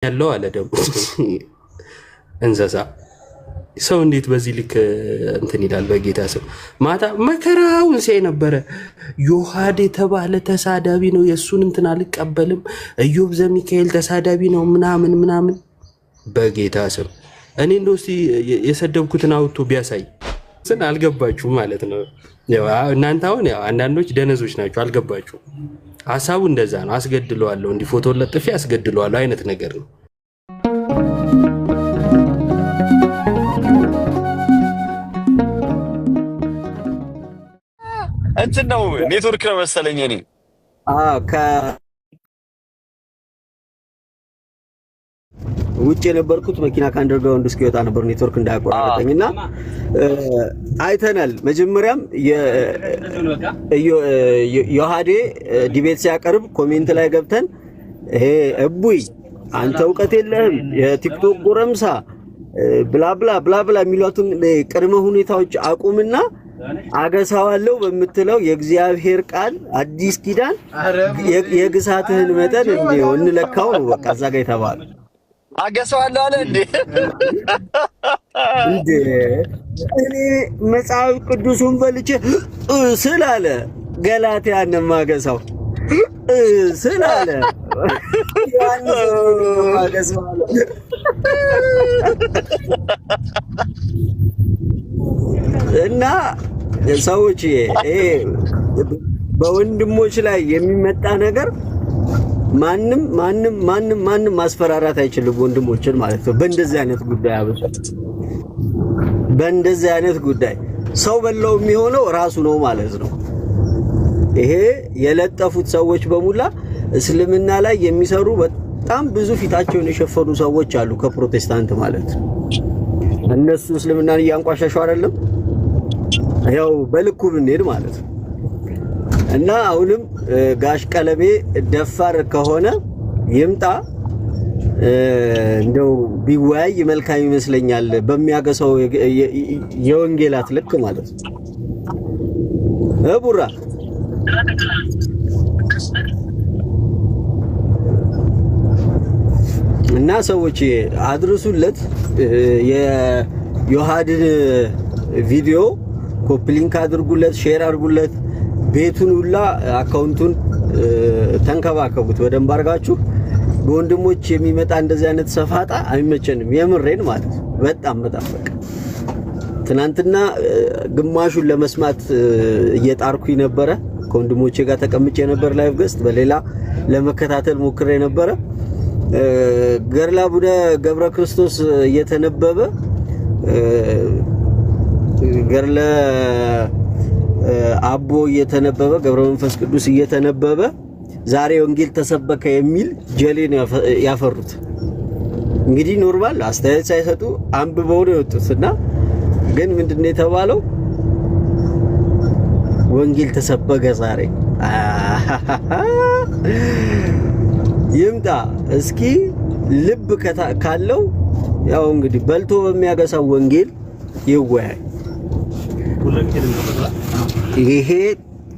ያለው አለ ደግሞ እንዘዛ ሰው እንዴት በዚህ ልክ እንትን ይላል? በጌታ ስም ማታ መከራውን ሲያይ ነበረ። ዮሐድ የተባለ ተሳዳቢ ነው፣ የእሱን እንትን አልቀበልም። ኢዮብ ዘሚካኤል ተሳዳቢ ነው ምናምን ምናምን። በጌታ ስም እኔ እንደው እስኪ የሰደብኩትን አውጥቶ ቢያሳይ ስን አልገባችሁም ማለት ነው። እናንተ አሁን ያው አንዳንዶች ደነዞች ናቸው፣ አልገባችሁም። ሀሳቡ እንደዛ ነው። አስገድለዋለሁ፣ እንዲህ ፎቶ ለጥፌ አስገድለዋለሁ አይነት ነገር ነው። እንትን ነው ኔትወርክ ነው መሰለኝ። እኔ ውጭ የነበርኩት መኪና ከአንደርግራውንድ እስኪወጣ ነበር ኔትወርክ እንዳያቆራረጠኝና አይተናል። መጀመሪያም ዮሐዴ ዲቤት ሲያቀርብ ኮሜንት ላይ ገብተን ይሄ እቡይ አንተ እውቀት የለህም የቲክቶክ ጎረምሳ ብላብላ ብላብላ የሚሏትን ቅድመ ሁኔታዎች አቁምና አገሳዋለሁ በምትለው የእግዚአብሔር ቃል አዲስ ኪዳን የግሳትህን መጠን እንለካው ነው። በቃ እዛ ጋር የተባለ አገሳዋለሁ አለ እንዴ? እኔ መጽሐፍ ቅዱሱን በልቼ ስላለ ገላትያን ማገሳው ስላለ እና ሰዎች ይሄ በወንድሞች ላይ የሚመጣ ነገር ማንም ማስፈራራት አይችልም ወንድሞችን ማለት ነው። በእንደዚህ አይነት ጉዳይ አብሶ በእንደዚህ አይነት ጉዳይ ሰው በለው የሚሆነው ራሱ ነው ማለት ነው። ይሄ የለጠፉት ሰዎች በሙላ እስልምና ላይ የሚሰሩ በጣም ብዙ ፊታቸውን የሸፈኑ ሰዎች አሉ ከፕሮቴስታንት ማለት ነው። እነሱ እስልምናን እያንቋሻሹ አይደለም፣ ያው በልኩ ብንሄድ ማለት ነው። እና አሁንም ጋሽ ቀለሜ ደፋር ከሆነ ይምጣ፣ እንደው ቢወያይ መልካም ይመስለኛል። በሚያገሰው የወንጌላት ልክ ማለት ነው። ቡራ እና ሰዎች አድርሱለት የዮሐድን ቪዲዮ ኮፒ ሊንክ አድርጉለት፣ ሼር አድርጉለት። ቤቱን ሁላ አካውንቱን ተንከባከቡት በደንብ አድርጋችሁ። በወንድሞች የሚመጣ እንደዚህ አይነት ሰፋጣ አይመቸንም፣ የምሬን ማለት በጣም በቃ ትናንትና ግማሹን ለመስማት እየጣርኩኝ ነበረ። ከወንድሞቼ ጋር ተቀምጬ ነበር ላይቭ ገስት፣ በሌላ ለመከታተል ሞክሬ ነበረ። ገርላ ቡነ ገብረ ክርስቶስ እየተነበበ ገርለ አቦ እየተነበበ ገብረ መንፈስ ቅዱስ እየተነበበ ዛሬ ወንጌል ተሰበከ የሚል ጀሌን ያፈሩት። እንግዲህ ኖርማል አስተያየት ሳይሰጡ አንብበው ነው የወጡትና ግን ምንድነው የተባለው? ወንጌል ተሰበከ ዛሬ። ይምጣ እስኪ ልብ ካለው ያው እንግዲህ በልቶ በሚያገሳው ወንጌል ይወያይ። ይሄ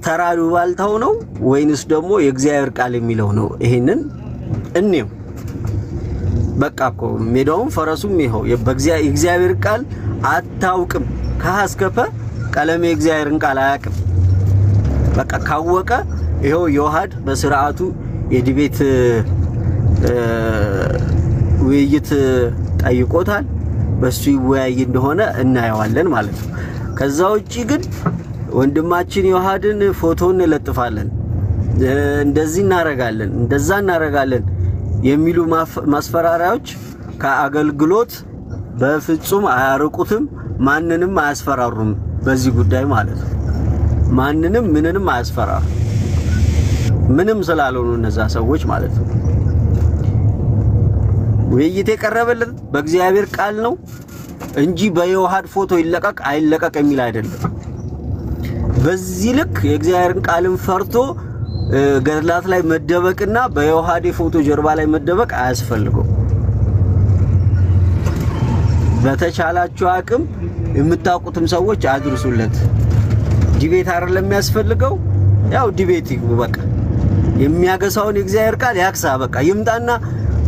ተራሩ ባልታው ነው ወይንስ ደግሞ የእግዚአብሔር ቃል የሚለው ነው? ይሄንን እንየው። በቃ እኮ ሜዳውም ፈረሱም ይሄው የእግዚአብሔር ቃል አታውቅም። ከሐስከፈ ቀለሜ የእግዚአብሔርን ቃል አያውቅም። በቃ ካወቀ ይሄው ዮሐድ በስርዓቱ የዲቤት ውይይት ጠይቆታል። በሱ ይወያይ እንደሆነ እናየዋለን ማለት ነው። ከዛ ውጪ ግን ወንድማችን ዮሐድን ፎቶን እንለጥፋለን፣ እንደዚህ እናረጋለን፣ እንደዛ እናረጋለን የሚሉ ማስፈራሪያዎች ከአገልግሎት በፍጹም አያርቁትም። ማንንም አያስፈራሩም በዚህ ጉዳይ ማለት ነው። ማንንም ምንንም አያስፈራሩ፣ ምንም ስላልሆኑ እነዛ ሰዎች ማለት ነው። ውይይት የቀረበለት በእግዚአብሔር ቃል ነው እንጂ በዮሐድ ፎቶ ይለቀቅ አይለቀቅ የሚል አይደለም። በዚህ ልክ የእግዚአብሔርን ቃልን ፈርቶ ገድላት ላይ መደበቅና በዮሐድ ፎቶ ጀርባ ላይ መደበቅ አያስፈልገው። በተቻላችሁ አቅም የምታውቁትም ሰዎች አድርሱለት። ዲቤት አይደለም የሚያስፈልገው፣ ያው ዲቤት ይግቡ። በቃ የሚያገሳውን የእግዚአብሔር ቃል ያክሳ። በቃ ይምጣና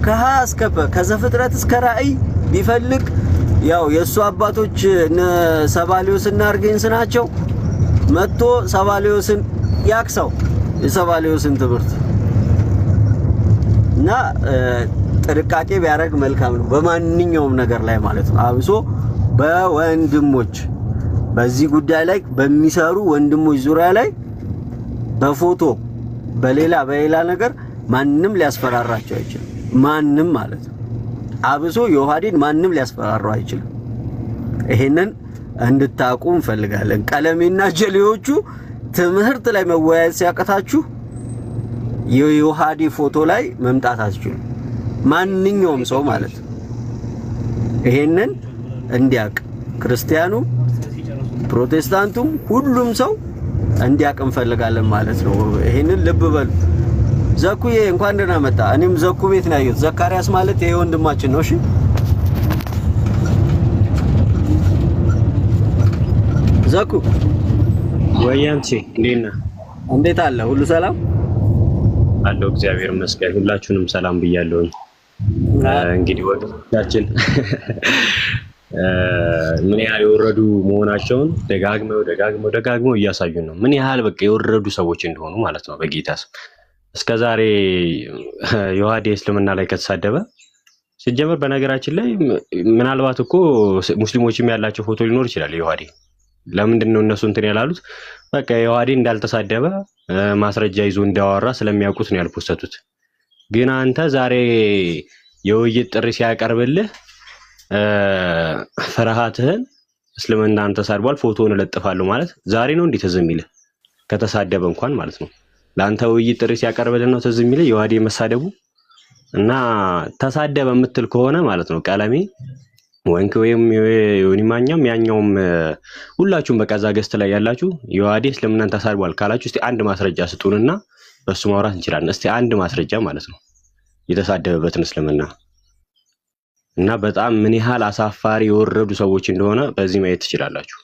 ከሀ እስከ ፐ ከዘፍጥረት እስከ ራእይ ቢፈልግ ያው የሱ አባቶች እነ ሰባሊዮስና አርጌንስ ናቸው። መጥቶ ሰባሊዮስን ያክሰው የሰባሊዮስን ትምህርት እና ጥንቃቄ ቢያደርግ መልካም ነው በማንኛውም ነገር ላይ ማለት ነው። አብሶ በወንድሞች በዚህ ጉዳይ ላይ በሚሰሩ ወንድሞች ዙሪያ ላይ በፎቶ በሌላ ነገር ማንም ሊያስፈራራቸው አይችልም። ማንም ማለት ነው። አብሶ ዮሐዴን ማንም ሊያስፈራራው አይችልም። ይሄንን እንድታቁ እንፈልጋለን። ቀለሜና ጀሌዎቹ ትምህርት ላይ መወያየት ሲያቀታችሁ የዮሐዴ ፎቶ ላይ መምጣት አትችሉ። ማንኛውም ሰው ማለት ነው። ይሄንን እንዲያቅ ክርስቲያኑ፣ ፕሮቴስታንቱም ሁሉም ሰው እንዲያቅ እንፈልጋለን ማለት ነው። ይሄንን ልብ በሉ። ዘኩዬ እንኳን ደህና መጣ። እኔም ዘኩ ቤት ነው ያየሁት። ዘካሪያስ ማለት ይሄ ወንድማችን ነው። እሺ ዘኩ ወያንቺ እንዴት አለ? ሁሉ ሰላም አለው? እግዚአብሔር ይመስገን። ሁላችሁንም ሰላም ብያለሁኝ። እንግዲህ ወጣችን ምን ያህል የወረዱ መሆናቸውን ደጋግመው እያሳዩን ነው። ምን ያህል በቃ የወረዱ ሰዎች እንደሆኑ ማለት ነው በጌታ ስም። እስከዛሬ ዮሐዴ እስልምና ላይ ከተሳደበ ሲጀመር በነገራችን ላይ ምናልባት እኮ ሙስሊሞችም ያላቸው ፎቶ ሊኖር ይችላል። ዮሐዴ ለምንድን ነው እነሱ እንትን ያላሉት? በቃ ዮሐዴ እንዳልተሳደበ ማስረጃ ይዞ እንዳወራ ስለሚያውቁት ነው ያልፖስተቱት። ግን አንተ ዛሬ የውይይት ጥሪ ሲያቀርብልህ ፍርሃትህን እስልምናን ተሳድቧል ፎቶውን እለጥፋለሁ ማለት ዛሬ ነው እንዴ ትዝ የሚልህ? ከተሳደበ እንኳን ማለት ነው። ለአንተ ውይይት ጥሪ ሲያቀርብልህ ነው ትዝ የሚልህ ዮሐዴ መሳደቡ? እና ተሳደበ የምትል ከሆነ ማለት ነው ቀለሜ ወንክ ወይም ዮኒማኛም ያኛውም ሁላችሁም በቃ እዛ ገስት ላይ ያላችሁ ዮሐዴ እስልምናን ተሳድቧል ካላችሁ እስቲ አንድ ማስረጃ ስጡንና በሱ ማውራት እንችላለን። እስቲ አንድ ማስረጃ ማለት ነው የተሳደበበትን እስልምና እና በጣም ምን ያህል አሳፋሪ የወረዱ ሰዎች እንደሆነ በዚህ ማየት ትችላላችሁ።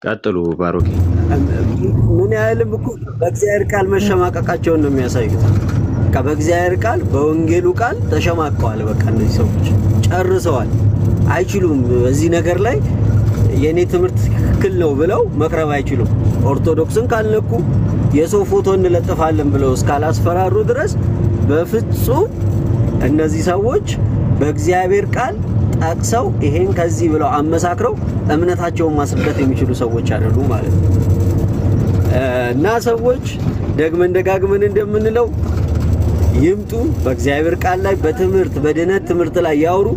ቀጥሉ ባሮኪ። ምን ያህልም እኮ በእግዚአብሔር ቃል መሸማቀቃቸውን ነው የሚያሳዩት። በቃ በእግዚአብሔር ቃል በወንጌሉ ቃል ተሸማቀዋል። በቃ እነዚህ ሰዎች ጨርሰዋል። አይችሉም። እዚህ ነገር ላይ የኔ ትምህርት ትክክል ነው ብለው መቅረብ አይችሉም። ኦርቶዶክስን ካልነኩ የሰው ፎቶ እንለጥፋለን ብለው እስካላስፈራሩ ድረስ በፍጹም እነዚህ ሰዎች በእግዚአብሔር ቃል ጠቅሰው ይሄን ከዚህ ብለው አመሳክረው እምነታቸውን ማስረዳት የሚችሉ ሰዎች አይደሉ ማለት ነው። እና ሰዎች ደጋግመን እንደምንለው ይምጡ፣ በእግዚአብሔር ቃል ላይ በትምህርት በድነት ትምህርት ላይ ያወሩ።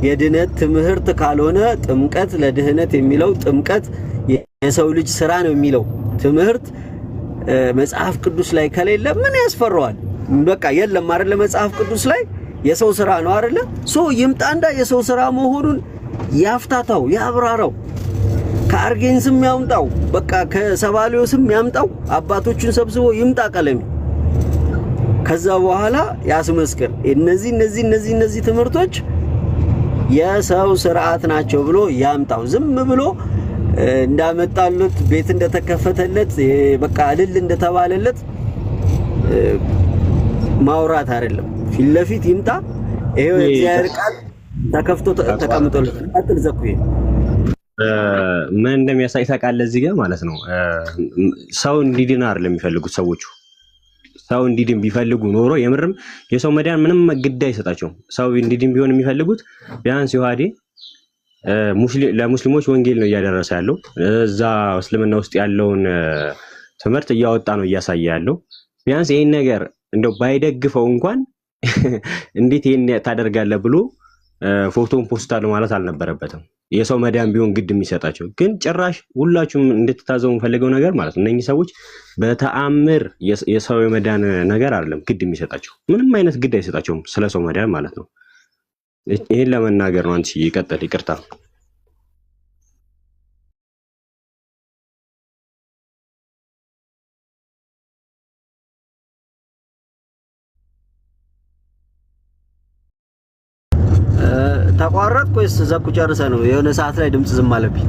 የድነት ትምህርት ካልሆነ ጥምቀት ለድህነት የሚለው ጥምቀት የሰው ልጅ ስራ ነው የሚለው ትምህርት መጽሐፍ ቅዱስ ላይ ከሌለ ምን ያስፈራዋል? በቃ የለም አይደለ? መጽሐፍ ቅዱስ ላይ የሰው ስራ ነው አይደለ? ይምጣንዳ የሰው ስራ መሆኑን ያፍታታው ያብራራው። ከአርጌንስም ያምጣው፣ በቃ ከሰባሊዮስም ያምጣው። አባቶቹን ሰብስቦ ይምጣ ቀለሜ። ከዛ በኋላ ያስመስክር እነዚህ ትምህርቶች የሰው ስርዓት ናቸው ብሎ ያምጣው። ዝም ብሎ እንዳመጣሉት ቤት እንደተከፈተለት በቃ እልል እንደተባለለት ማውራት አይደለም። ፊት ለፊት ይምጣ። ይሄው የእግዚአብሔር ቃል ተከፍቶ ተቀምጦለት አጥል ዘኩዬ ምን እንደሚያሳይ ታውቃለህ? እዚህ ጋር ማለት ነው ሰው እንዲድን አይደለም የሚፈልጉት ሰዎቹ። ሰው እንዲድን ቢፈልጉ ኖሮ የምርም የሰው መዳን ምንም ግድ አይሰጣቸውም። ሰው እንዲድን ቢሆን የሚፈልጉት ቢያንስ ዮሐዴ ለሙስሊሞች ወንጌል ነው እያደረሰ ያለው። እዛ እስልምና ውስጥ ያለውን ትምህርት እያወጣ ነው እያሳየ ያለው። ቢያንስ ይሄን ነገር እንደው ባይደግፈው እንኳን እንዴት ይሄን ታደርጋለህ ብሎ ፎቶን ፖስት አለ ማለት አልነበረበትም። የሰው መዳን ቢሆን ግድ የሚሰጣቸው ግን ጭራሽ ሁላችሁም እንድትታዘቡ ፈልገው ነገር ማለት ነው እነኚህ ሰዎች በተአምር የሰው የመዳን ነገር አይደለም ግድ የሚሰጣቸው። ምንም አይነት ግድ አይሰጣቸውም ስለ ሰው መዳን ማለት ነው። ይሄን ለመናገር ነው። አንቺ ይቀጥል። ይቅርታ። ተቋረጥ ቆይስ ዘኩ ጨርሰ ነው? የሆነ ሰዓት ላይ ድምጽ ዝም አለብኝ።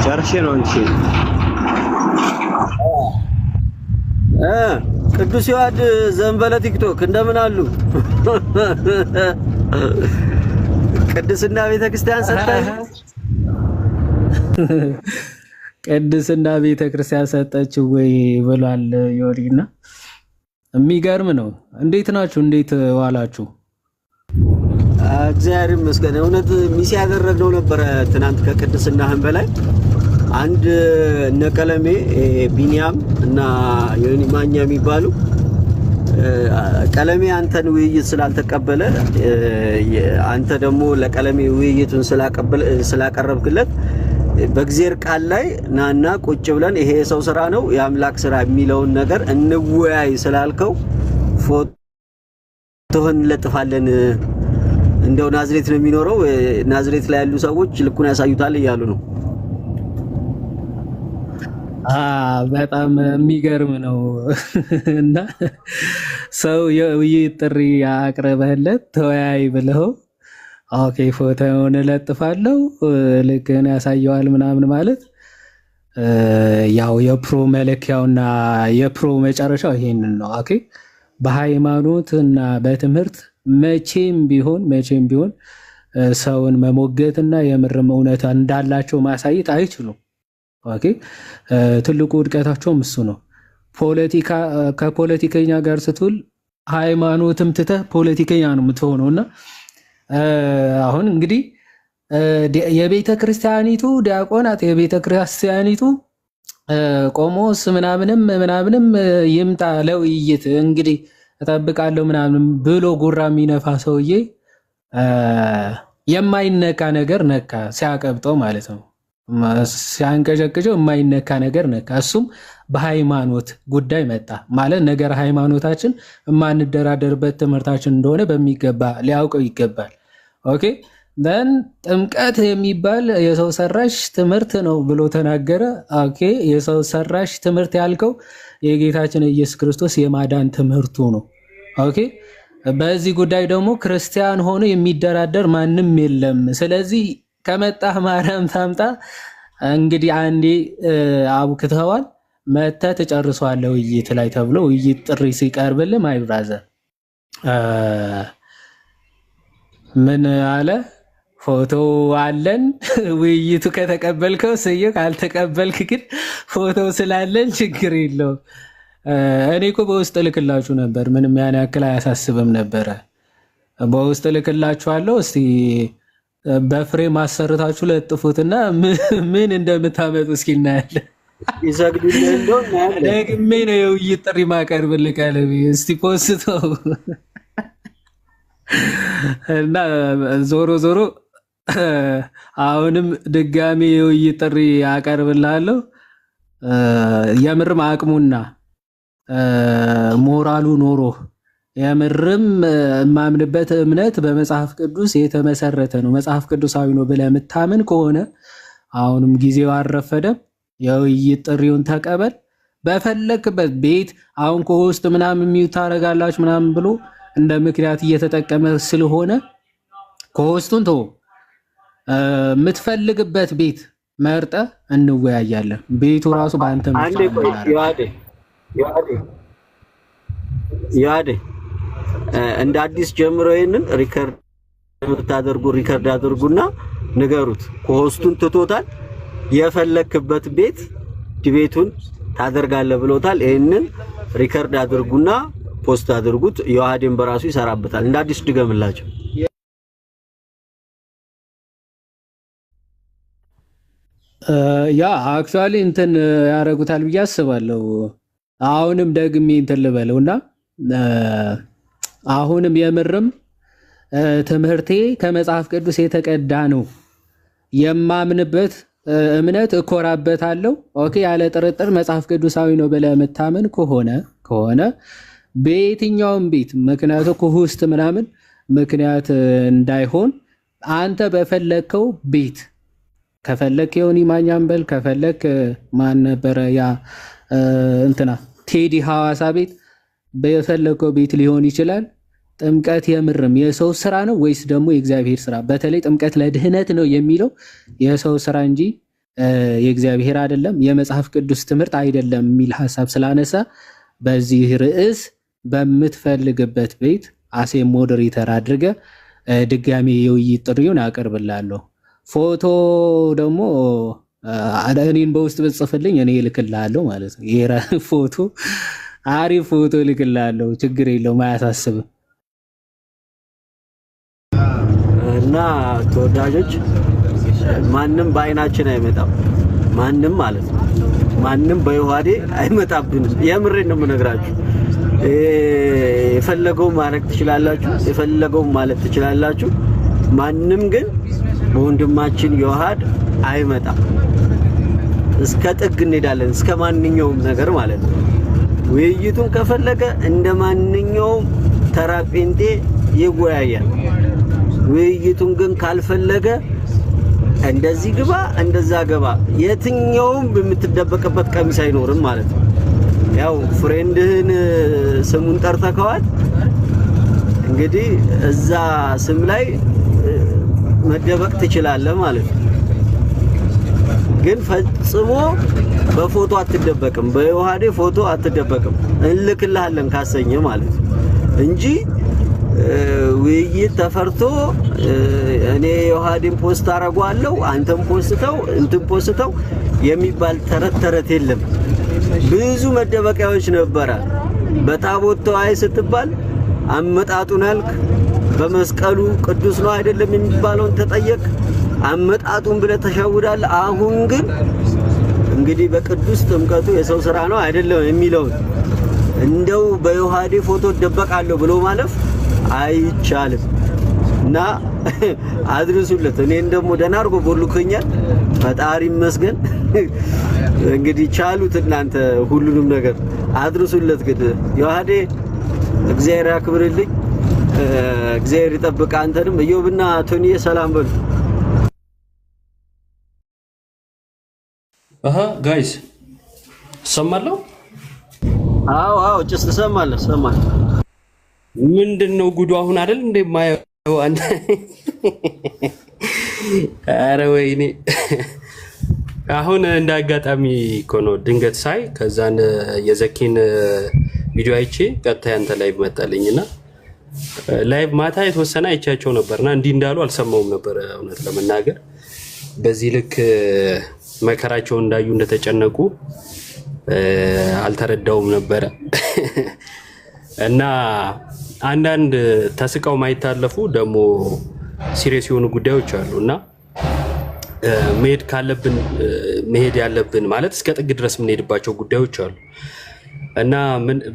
ጨርሼ ነው እንጂ ቅዱስ ዮሐድ ዘንበለ ቲክቶክ እንደምን አሉ? ቅድስና ቤተክርስቲያን ሰጠኝ። ቅድስና ቤተክርስቲያን ሰጠችው ወይ ብሏል ዮሪና። የሚገርም ነው። እንዴት ናችሁ? እንዴት ዋላችሁ? እግዚአብሔር ይመስገን። እውነት ሚስ ያደረግነው ነበረ ትናንት ከቅድስናህም በላይ አንድ እነ ቀለሜ ቢኒያም እና ዮኒ ማኛ የሚባሉ ቀለሜ አንተን ውይይት ስላልተቀበለ አንተ ደግሞ ለቀለሜ ውይይቱን ስላቀረብክለት በእግዚአብሔር ቃል ላይ ናና ቁጭ ብለን ይሄ የሰው ስራ ነው የአምላክ ስራ የሚለውን ነገር እንወያይ ስላልከው ፎቶህን ለጥፋለን። እንደው ናዝሬት ነው የሚኖረው፣ ናዝሬት ላይ ያሉ ሰዎች ልኩን ያሳዩታል እያሉ ነው። በጣም የሚገርም ነው። እና ሰው የውይይት ጥሪ አቅርበህለት ተወያይ ብለው ኦኬ ፎቶውን እለጥፋለሁ ልክህን ያሳየዋል ምናምን ማለት ያው የፕሮ መለኪያውና የፕሮ መጨረሻው ይሄንን ነው። ኦኬ በሃይማኖት እና በትምህርት መቼም ቢሆን ሰውን መሞገትና የምርም እውነታ እንዳላቸው ማሳየት አይችሉም። ኦኬ ትልቁ ውድቀታቸውም እሱ ነው። ከፖለቲከኛ ጋር ስትውል ሃይማኖትም ትተህ ፖለቲከኛ ነው የምትሆነውና አሁን እንግዲህ የቤተ ክርስቲያኒቱ ዲያቆናት የቤተ ክርስቲያኒቱ ቆሞስ ምናምንም ይምጣ ለውይይት እንግዲህ እጠብቃለሁ ምናምን ብሎ ጉራ የሚነፋ ሰውዬ የማይነካ ነገር ነካ፣ ሲያቀብጠው ማለት ነው። ሲያንቀጨቅጨው የማይነካ ነገር ነካ። እሱም በሃይማኖት ጉዳይ መጣ ማለት ነገር ሃይማኖታችን የማንደራደርበት ትምህርታችን እንደሆነ በሚገባ ሊያውቀው ይገባል። ኦኬ ደን ጥምቀት የሚባል የሰው ሰራሽ ትምህርት ነው ብሎ ተናገረ። ኦኬ የሰው ሰራሽ ትምህርት ያልከው የጌታችን ኢየሱስ ክርስቶስ የማዳን ትምህርቱ ነው። ኦኬ በዚህ ጉዳይ ደግሞ ክርስቲያን ሆኖ የሚደራደር ማንም የለም። ስለዚህ ከመጣህ ማርያም ታምጣ። እንግዲህ አንዴ አቡክተዋል መተህ ትጨርሰዋለህ ውይይት ላይ ተብሎ ውይይት ጥሪ ሲቀርብልህ ማይ ብራዘር ምን አለ? ፎቶ አለን ውይይቱ ከተቀበልከው ሰየው፣ ካልተቀበልክ ግን ፎቶ ስላለን ችግር የለውም። እኔ እኮ በውስጥ ልክላችሁ ነበር፣ ምንም ያን ያክል አያሳስብም ነበረ። በውስጥ ልክላችኋለሁ። እስቲ በፍሬም አሰርታችሁ ለጥፉትና ምን እንደምታመጡ እስኪ እናያለን። ይሰግዱልህ እንደው እናያለን። ደግሜ ነው የውይይት ጥሪ ማቀርብልህ ቀለሜ፣ እስቲ ፖስተው እና ዞሮ አሁንም ድጋሚ የውይይት ጥሪ አቀርብልሃለሁ። የምርም አቅሙና ሞራሉ ኖሮ የምርም የማምንበት እምነት በመጽሐፍ ቅዱስ የተመሰረተ ነው፣ መጽሐፍ ቅዱሳዊ ነው ብለህ የምታምን ከሆነ አሁንም ጊዜው አልረፈደም። የውይይት ጥሪውን ተቀበል። በፈለክበት ቤት አሁን ከውስጥ ምናምን የሚዩ ታረጋላችሁ ምናምን ብሎ እንደ ምክንያት እየተጠቀመ ስለሆነ ከውስጡን ተው፣ የምትፈልግበት ቤት መርጠ እንወያያለን። ቤቱ ራሱ በአንተ ያዴ እንደ አዲስ ጀምሮ ይሄንን ሪከርድ አድርጉና ንገሩት። ከሆስቱን ትቶታል። የፈለክበት ቤት ዲቤቱን ታደርጋለህ ብሎታል። ይሄንን ሪከርድ አድርጉና ፖስት አድርጉት። ዮሐዴን በራሱ ይሰራበታል። እንደ አዲስ ድገምላቸው። ያ አክቹአሊ እንትን ያደርጉታል ብዬ አስባለሁ። አሁንም ደግሜ እንትን ልበለውና አሁንም የምርም ትምህርቴ ከመጽሐፍ ቅዱስ የተቀዳ ነው የማምንበት እምነት እኮራበታለሁ። ኦኬ ያለ ጥርጥር መጽሐፍ ቅዱሳዊ ነው ብለህ የምታምን ከሆነ በየትኛውም ቤት ምክንያቱ ከውስጥ ምናምን ምክንያት እንዳይሆን አንተ በፈለከው ቤት ከፈለክ ዮኒ ማኛን በል ከፈለክ ማን ነበረ ያ እንትና ቴዲ ሐዋሳ ቤት በፈለከው ቤት ሊሆን ይችላል። ጥምቀት የምርም የሰው ስራ ነው ወይስ ደግሞ የእግዚአብሔር ስራ? በተለይ ጥምቀት ለድህነት ነው የሚለው የሰው ስራ እንጂ የእግዚአብሔር አይደለም፣ የመጽሐፍ ቅዱስ ትምህርት አይደለም የሚል ሐሳብ ስላነሳ በዚህ ርዕስ በምትፈልግበት ቤት አሴ ሞዴሬተር አድርገ ድጋሚ የውይይት ጥሪውን አቀርብላለሁ። ፎቶ ደግሞ እኔን በውስጥ ብጽፍልኝ እኔ እልክልሃለሁ ማለት ነው። ይሄ ፎቶ አሪፍ ፎቶ እልክልሃለሁ፣ ችግር የለውም፣ አያሳስብም። እና ተወዳጆች ማንም በአይናችን አይመጣም፣ ማንም ማለት ነው። ማንም በዮሐዴ አይመጣብንም። የምሬን ነው የምነግራችሁ። የፈለገው ማድረግ ትችላላችሁ፣ የፈለገው ማለት ትችላላችሁ። ማንም ግን በወንድማችን ዮሐድ አይመጣም። እስከ ጥግ እንሄዳለን፣ እስከ ማንኛውም ነገር ማለት ነው። ውይይቱን ከፈለገ እንደ ማንኛውም ተራ ጴንጤ ይወያያል። ውይይቱን ግን ካልፈለገ እንደዚህ ግባ እንደዛ ገባ፣ የትኛውም የምትደበቅበት ቀሚስ አይኖርም ማለት ነው። ያው ፍሬንድህን ስሙን ጠርተከዋል እንግዲህ እዛ ስም ላይ መደበቅ ትችላለህ ማለት ነው። ግን ፈጽሞ በፎቶ አትደበቅም፣ በዮሐዴ ፎቶ አትደበቅም። እንልክልሃለን ካሰኘ ማለት ነው እንጂ ውይይት ተፈርቶ እኔ ዮሐዴን ፖስት አረጋለሁ አንተም ፖስተው እንትን ፖስተው የሚባል ተረት የለም። ብዙ መደበቂያዎች ነበረ። በታቦት ተዋይ ስትባል አመጣጡን አልክ፣ በመስቀሉ ቅዱስ ነው አይደለም የሚባለውን ተጠየቅ፣ አመጣጡን ብለህ ተሸውዳለህ። አሁን ግን እንግዲህ በቅዱስ ጥምቀቱ የሰው ስራ ነው አይደለም የሚለው እንደው በዮሐዴ ፎቶ ደበቃለሁ ብሎ ማለፍ አይቻልም። እና አድርሱለት። እኔን ደግሞ ደህና አድርጎ ቦልኮኛል፣ ፈጣሪ ይመስገን። እንግዲህ ቻሉት እናንተ ሁሉንም ነገር አድርሱለት። ግን ዮሐዴ እግዚአብሔር ያክብርልኝ፣ እግዚአብሔር ይጠብቅ። አንተንም እዮብና ቶኒዬ ሰላም በሉ። ጋይስ ሰማለሁ። አዎ ጭስ ትሰማለህ? ሰማለሁ። ምንድነው ጉዱ አሁን አይደል እንደ ማየው አንተ? ኧረ ወይኔ አሁን እንደ አጋጣሚ እኮ ነው ድንገት ሳይ ከዛን የዘኪን ቪዲዮ አይቼ ቀጥታ ያንተ ላይቭ መጣልኝና ላይቭ ማታ የተወሰነ አይቻቸው ነበርና እንዲህ እንዳሉ አልሰማውም ነበር እውነት ለመናገር። በዚህ ልክ መከራቸው እንዳዩ እንደተጨነቁ አልተረዳውም ነበረ። እና አንዳንድ ተስቀው ማይታለፉ ደግሞ ሲሪየስ የሆኑ ጉዳዮች አሉና መሄድ ካለብን መሄድ ያለብን ማለት እስከ ጥግ ድረስ የምንሄድባቸው ጉዳዮች አሉ። እና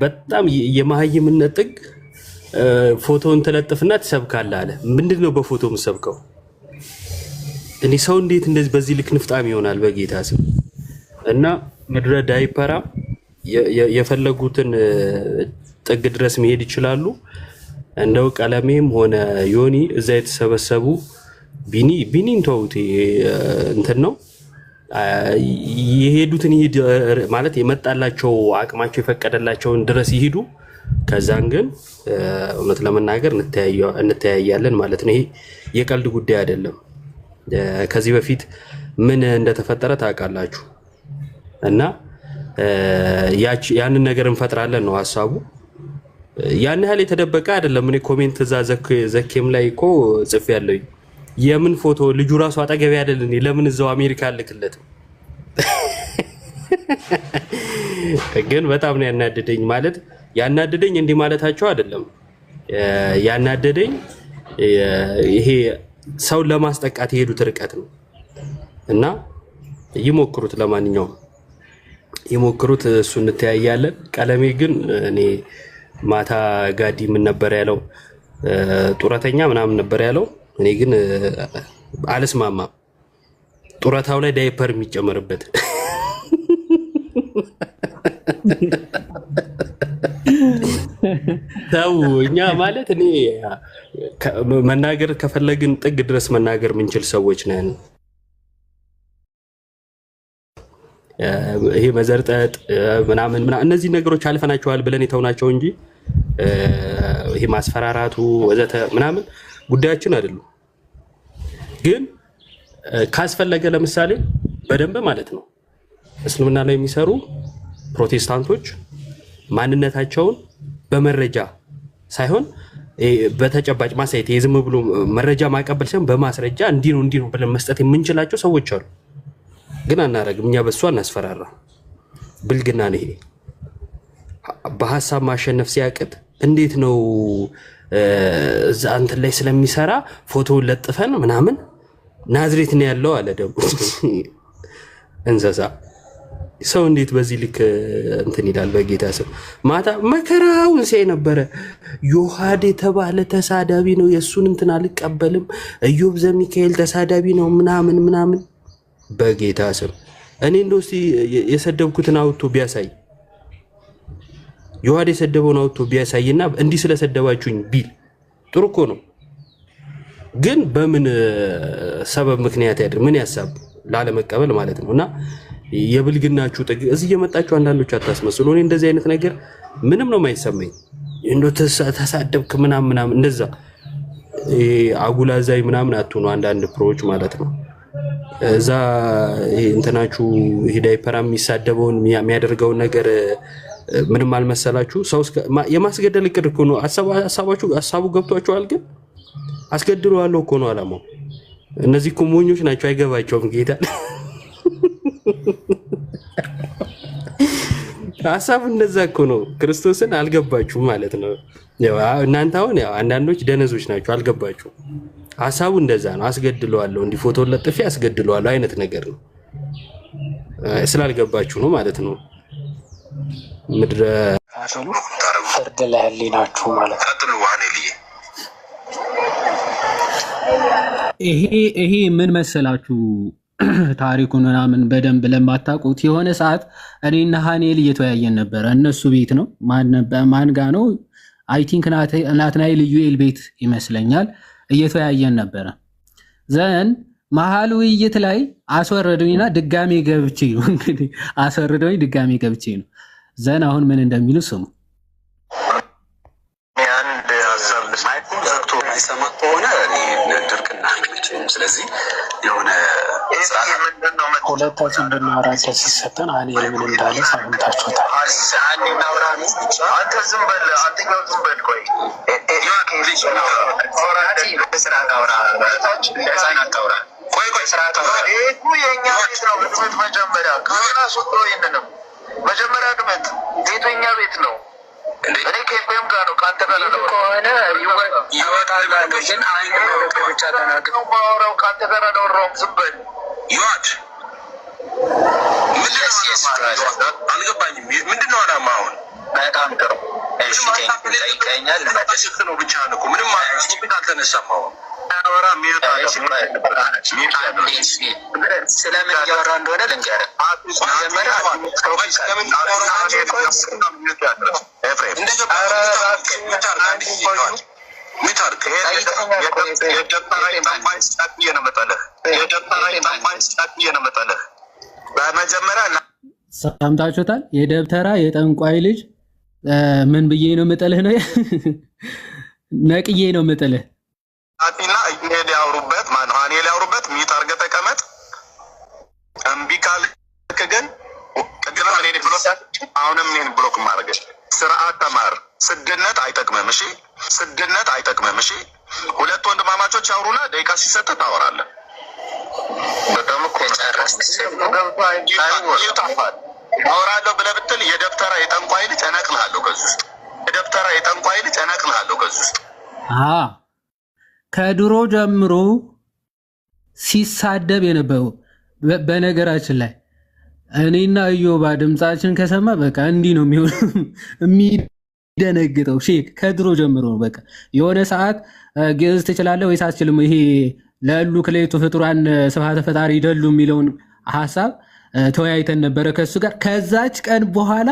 በጣም የማህይምነት ጥግ ፎቶን ተለጥፍና ትሰብካለህ አለ። ምንድነው በፎቶ የምሰብከው? እኔ ሰው እንዴት እንደዚህ በዚህ ልክ ንፍጣም ይሆናል? በጌታ ስም። እና ምድረ ዳይፐራ የፈለጉትን ጥግ ድረስ መሄድ ይችላሉ። እንደው ቀለሜም ሆነ ዮኒ እዛ የተሰበሰቡ ቢኒን ተውት እንትን ነው የሄዱትን ይሄድ ማለት የመጣላቸው አቅማቸው የፈቀደላቸውን ድረስ ይሄዱ። ከዛን ግን እውነት ለመናገር እንተያያለን ማለት ነው። ይሄ የቀልድ ጉዳይ አይደለም። ከዚህ በፊት ምን እንደተፈጠረ ታውቃላችሁ። እና ያንን ነገር እንፈጥራለን ነው ሀሳቡ። ያን ያህል የተደበቀ አይደለም። እኔ ኮሜንት እዛ ዘኬም ላይ እኮ ጽፌያለሁ። የምን ፎቶ ልጁ ራሱ አጠገብ አይደል? እኔ ለምን እዛው አሜሪካ አልክለትም? ግን በጣም ነው ያናደደኝ። ማለት ያናደደኝ እንዲህ ማለታቸው አይደለም። ያናደደኝ ይሄ ሰው ለማስጠቃት የሄዱት ርቀት ነው። እና ይሞክሩት፣ ለማንኛውም ይሞክሩት። እሱ እንተያያለን። ቀለሜ ግን እኔ ማታ ጋዲ ምን ነበር ያለው? ጡረተኛ ምናምን ነበር ያለው። እኔ ግን አልስማማም። ጡረታው ላይ ዳይፐር የሚጨመርበት ተው። እኛ ማለት እኔ መናገር ከፈለግን ጥግ ድረስ መናገር ምንችል ሰዎች ነን። ይሄ መዘርጠጥ ምናምን እነዚህ ነገሮች አልፈናቸዋል ብለን የተውናቸው እንጂ ይሄ ማስፈራራቱ ወዘተ ምናምን ጉዳያችን አይደሉም። ግን ካስፈለገ ለምሳሌ በደንብ ማለት ነው እስልምና ላይ የሚሰሩ ፕሮቴስታንቶች ማንነታቸውን በመረጃ ሳይሆን በተጨባጭ ማሳየት የዝም ብሎ መረጃ ማቀበል ሳይሆን በማስረጃ እንዲህ ነው ብለን መስጠት የምንችላቸው ሰዎች አሉ። ግን አናረግም። እኛ በሷ እናስፈራራ። ብልግና ነው ይሄ። በሐሳብ ማሸነፍ ሲያቅት እንዴት ነው እዛ እንትን ላይ ስለሚሰራ ፎቶውን ለጥፈን ምናምን ናዝሬት ነው ያለው አለ። ደግሞ እንስሳ ሰው እንዴት በዚህ ልክ እንትን ይላል? በጌታ ስም ማታ መከራውን ሲያይ ነበረ። ዮሐድ የተባለ ተሳዳቢ ነው፣ የእሱን እንትን አልቀበልም። ኢዮብ ዘሚካኤል ተሳዳቢ ነው ምናምን። በጌታ ስም እኔ እንደው እስቲ የሰደብኩትን አውጥቶ ቢያሳይ፣ ዮሐድ የሰደበውን አውጥቶ ቢያሳይና እንዲህ ስለሰደባችሁኝ ቢል ጥሩ እኮ ነው። ግን በምን ሰበብ ምክንያት ያድር? ምን ያሳብ ላለመቀበል ማለት ነውና የብልግናችሁ ጥግ እዚህ እየመጣችሁ አንዳንዶች አታስመስሉ። እኔ እንደዚህ አይነት ነገር ምንም ነው የማይሰማኝ። እንደው ተሳደብክ ምናምን እንደዛ አጉላዛይ ምናምን አትሆኑ አንዳንድ ፕሮዎች ማለት ነው። እዛ እንትናችሁ ዳይፐራ የሚሳደበውን የሚያደርገውን ነገር ምንም አልመሰላችሁ። ሰው የማስገደል እቅድ እኮ ነው ሀሳቡ ገብቷችኋል። ግን አስገድለዋለሁ እኮ ነው አላማው። እነዚህ እኮ ሞኞች ናቸው፣ አይገባቸውም ጌታ ሀሳብ እንደዛ እኮ ነው። ክርስቶስን አልገባችሁም ማለት ነው። እናንተ አሁን አንዳንዶች ደነዞች ናቸው፣ አልገባችሁም። ሀሳቡ እንደዛ ነው። አስገድለዋለሁ፣ እንዲህ ፎቶ ለጥፌ አስገድለዋለሁ አይነት ነገር ነው። ስላልገባችሁ ነው ማለት ነው። ምድረ ፍርድ ለህሊናችሁ ማለት ነው። ይሄ ምን መሰላችሁ? ታሪኩን ምናምን በደንብ ለማታውቁት የሆነ ሰዓት እኔና ሃኔል እየተወያየን ነበረ። እነሱ ቤት ነው። ማን ጋ ነው? አይ ቲንክ ናትናኤል ዩኤል ቤት ይመስለኛል። እየተወያየን ነበረ። ዘን መሀል ውይይት ላይ አስወረዱኝና ድጋሜ ገብቼ ነው እንግዲህ አስወርደውኝ ድጋሜ ገብቼ ነው። ዘን አሁን ምን እንደሚሉ ስሙ። አንድ ሀሳብ ዘግቶ ማይሰማ ከሆነ ድርቅና ስለዚህ የሆነ ሁለታችን እንድናወራ ሲሰጠን ሃኔል ምን እንዳለ ሰምታችሁታል። አንተ ዝም በል፣ አንተኛው ዝም በል። ቆይ የእኛ ቤት ነው። ግጥመት መጀመሪያ ከራሱ ይንንም መጀመሪያ ግመት ቤቱ የኛ ቤት ነው። እኔ ከኤፍኤም ጋር ነው ከአንተ ጋር ነው ከሆነ ይወጣል። ግን አንድ ብቻ ተናግረው ማውራው ከአንተ ጋር አላወራውም። ዝም በል ይዋድ አልገባኝም። ምንድን ነው አላማ? አሁን በጣም ጥሩ ይቀኛል ነው ብቻ ነው። ምንም አልተነሳም። ስለምን እያወራ እንደሆነ ልንገርህ። ሰምታችሁታል? የደብተራ የጠንቋይ ልጅ ምን ብዬ ነው የምጥልህ ነው ነቅዬ ነው የምጥልህ። አቲና ኢሜል ያውሩበት ማን ሃኔል ያውሩበት ሚት አድርገህ ተቀመጥ። እምቢ ካልክ ግን ቅድም እኔ ብሎክ አሁንም እኔን ብሎክ ማድረግ ስርዓት ተማር። ስድነት አይጠቅምም። እሺ ስድነት አይጠቅምም። እሺ ሁለት ወንድማማቾች ያውሩና ደቂቃ ሲሰጥ ታወራለህ። በጣም እኮ አወራለሁ ብለህ ብትል የደብተራ የጠንቋይ ልጅ እነቅልሃለሁ ከዚህ ውስጥ። የደብተራ የጠንቋይ ልጅ እነቅልሃለሁ ከዚህ ውስጥ። ከድሮ ጀምሮ ሲሳደብ የነበረው በነገራችን ላይ እኔና እዮባ ድምፃችን ከሰማ በቃ እንዲህ ነው የሚደነግጠው። ከድሮ ጀምሮ ነው። በቃ የሆነ ሰዓት ግዕዝ ትችላለህ ወይስ አትችልም፣ ይሄ ለሉ ክሌቱ ፍጡራን ስብሐተ ፈጣሪ ይደሉ የሚለውን ሀሳብ ተወያይተን ነበረ ከሱ ጋር። ከዛች ቀን በኋላ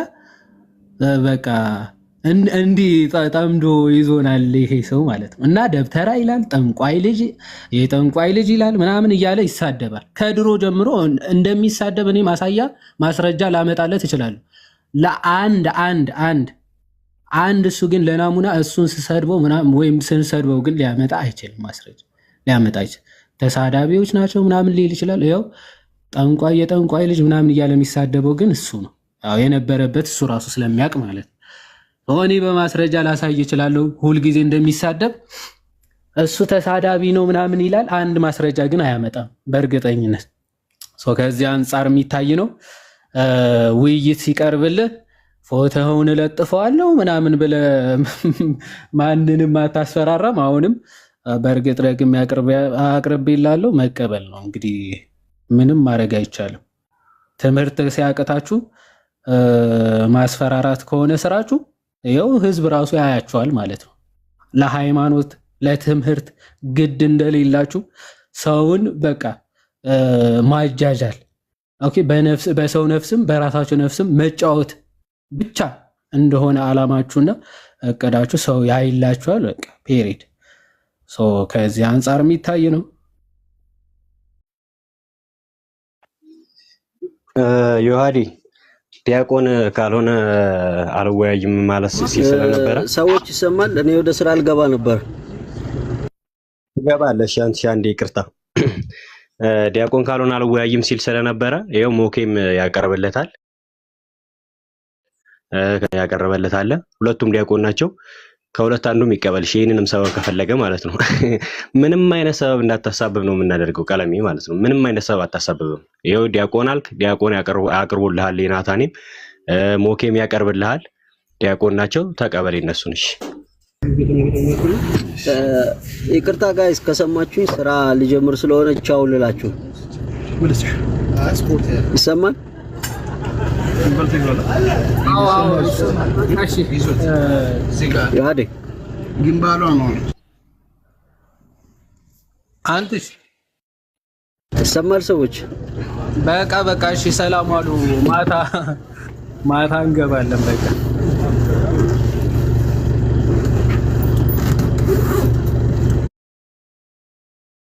በቃ እንዲህ ጠምዶ ይዞናል ይሄ ሰው ማለት ነው። እና ደብተራ ይላል፣ ጠንቋይ ልጅ፣ የጠንቋይ ልጅ ይላል ምናምን እያለ ይሳደባል። ከድሮ ጀምሮ እንደሚሳደብ እኔ ማስረጃ ላመጣለት እችላለሁ። ለአንድ እሱ ግን ለናሙና እሱን ስሰድበው ምናምን ወይም ስንሰድበው ግን ሊያመጣ አይችልም። ማስረጃ ሊያመጣ አይችልም። ተሳዳቢዎች ናቸው ምናምን ሊል ይችላል። ያው ጠንቋይ የጠንቋይ ልጅ ምናምን እያለ የሚሳደበው ግን እሱ ነው። ያው የነበረበት እሱ ራሱ ስለሚያውቅ ማለት ነው። እኔ በማስረጃ ላሳይ እችላለሁ። ሁልጊዜ እንደሚሳደብ እሱ ተሳዳቢ ነው ምናምን ይላል። አንድ ማስረጃ ግን አያመጣም በእርግጠኝነት። ከዚህ አንጻር የሚታይ ነው። ውይይት ሲቀርብልህ ፎቶውን እለጥፈዋለሁ ምናምን ብለህ ማንንም አታስፈራራም። አሁንም በእርግጥ ደግሜ አቅርቤልሃለሁ፣ መቀበል ነው እንግዲህ። ምንም ማድረግ አይቻልም። ትምህርት ሲያቅታችሁ ማስፈራራት ከሆነ ስራችሁ ይኸው ህዝብ ራሱ ያያችኋል ማለት ነው። ለሃይማኖት ለትምህርት ግድ እንደሌላችሁ ሰውን በቃ ማጃጃል፣ ኦኬ፣ በሰው ነፍስም በራሳችሁ ነፍስም መጫወት ብቻ እንደሆነ አላማችሁና እቅዳችሁ ሰው ያይላችኋል። በቃ ፔሪድ። ከዚህ አንጻር የሚታይ ነው። ዮሐዲ ዲያቆን ካልሆነ አልወያይም ማለት ሲል ስለነበረ ሰዎች ይሰማል። እኔ ወደ ስራ አልገባ ነበር። ትገባለሽ አንዴ ይቅርታ። ዲያቆን ካልሆነ አልወያይም ሲል ስለነበረ ይኸው ሞኬም ያቀርብለታል። ሁለቱም ዲያቆን ናቸው። ከሁለት አንዱም ይቀበልሽ። ይሄንንም ሰበብ ከፈለገ ማለት ነው። ምንም አይነት ሰበብ እንዳታሳብብ ነው የምናደርገው። ቀለሜ ማለት ነው። ምንም አይነት ሰበብ አታሳብብም። ይኸው ዲያቆን አልክ፣ ዲያቆን ያቀርቡልሃል። ዮናታንም ሞኬም ያቀርብልሃል። ዲያቆን ናቸው። ተቀበል እነሱን። እሺ ይቅርታ ጋይስ፣ ከሰማችሁኝ ስራ ልጀምር ስለሆነ ቻው ልላችሁ። ይሰማል? ያዴ ግንባሏ ነው አንተሽ ይሰማል? ሰዎች በቃ እሺ፣ ሰላም አሉ። ማታ እንገባለን በቃ